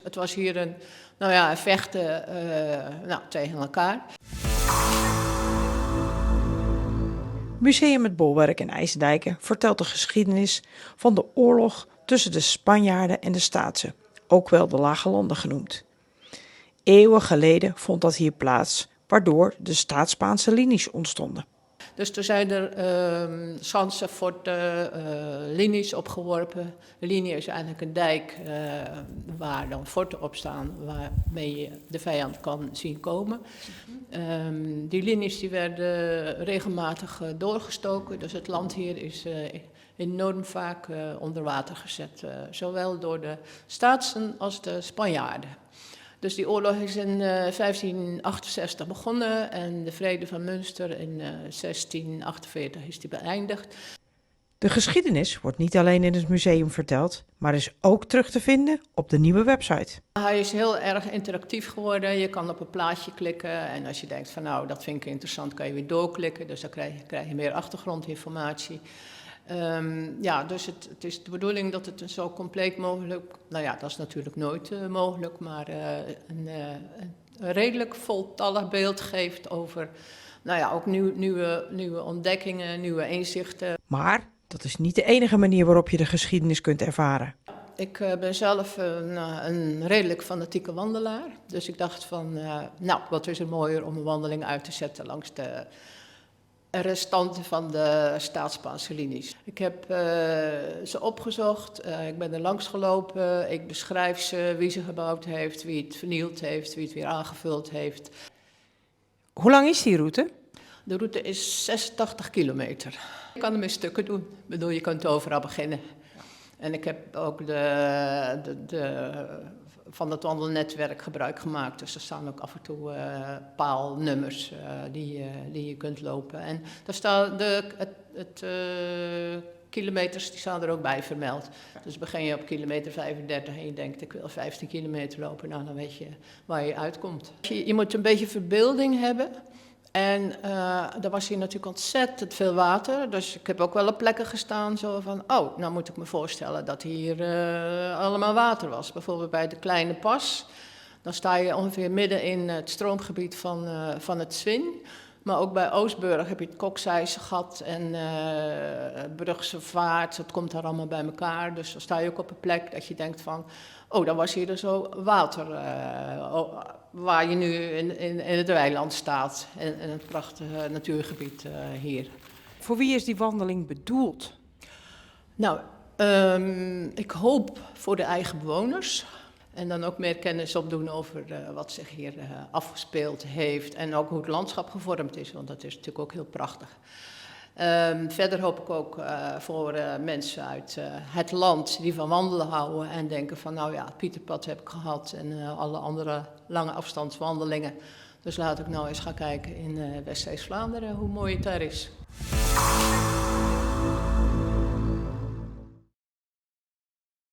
het was hier een vechten tegen elkaar. Museum Het Bolwerk in IJsdijken vertelt de geschiedenis van de oorlog tussen de Spanjaarden en de Staatsen, ook wel de Lage Landen genoemd. Eeuwen geleden vond dat hier plaats, waardoor de Staats-Spaanse linies ontstonden. Dus er zijn er schansen, forten, linies opgeworpen. Een linie is eigenlijk een dijk waar dan forten op staan, waarmee je de vijand kan zien komen. Die linies die werden regelmatig doorgestoken, dus het land hier is enorm vaak onder water gezet. Zowel door de Staatsen als de Spanjaarden. Dus die oorlog is in 1568 begonnen en de Vrede van Münster in 1648 is die beëindigd. De geschiedenis wordt niet alleen in het museum verteld, maar is ook terug te vinden op de nieuwe website. Hij is heel erg interactief geworden. Je kan op een plaatje klikken en als je denkt van nou, dat vind ik interessant, kan je weer doorklikken. Dus dan krijg je meer achtergrondinformatie. Dus het is de bedoeling dat het zo compleet mogelijk, dat is natuurlijk nooit mogelijk, maar een redelijk voltallig beeld geeft over, ook nieuwe ontdekkingen, nieuwe inzichten. Maar dat is niet de enige manier waarop je de geschiedenis kunt ervaren. Ik ben zelf een redelijk fanatieke wandelaar, dus ik dacht van, wat is er mooier om een wandeling uit te zetten langs de restanten van de Staats-Spaanse linies. Ik heb ze opgezocht, ik ben er langs gelopen, ik beschrijf ze, wie ze gebouwd heeft, wie het vernield heeft, wie het weer aangevuld heeft. Hoe lang is die route? De route is 86 kilometer. Je kan hem in stukken doen. Ik bedoel, je kunt overal beginnen. En ik heb ook van het wandelnetwerk gebruik gemaakt. Dus er staan ook af en toe paalnummers die je kunt lopen. En daar staan kilometers die staan er ook bij vermeld. Dus begin je op kilometer 35 en je denkt ik wil 15 kilometer lopen. Nou, dan weet je waar je uitkomt. Je moet een beetje verbeelding hebben. En er was hier natuurlijk ontzettend veel water, dus ik heb ook wel op plekken gestaan zo van, nou moet ik me voorstellen dat hier allemaal water was. Bijvoorbeeld bij de Kleine Pas, dan sta je ongeveer midden in het stroomgebied van het Zwin. Maar ook bij Oostburg heb je het Kokseisgat en Brugse Vaart, dat komt daar allemaal bij elkaar. Dus dan sta je ook op een plek dat je denkt van, dan was hier dus zo water waar je nu in het weiland staat, in het prachtige natuurgebied hier. Voor wie is die wandeling bedoeld? Nou, ik hoop voor de eigen bewoners. En dan ook meer kennis opdoen over wat zich hier afgespeeld heeft. En ook hoe het landschap gevormd is, want dat is natuurlijk ook heel prachtig. Verder hoop ik ook voor mensen uit het land die van wandelen houden en denken van het Pieterpad heb ik gehad en alle andere lange afstandswandelingen. Dus laat ik nou eens gaan kijken in West-Vlaanderen hoe mooi het daar is.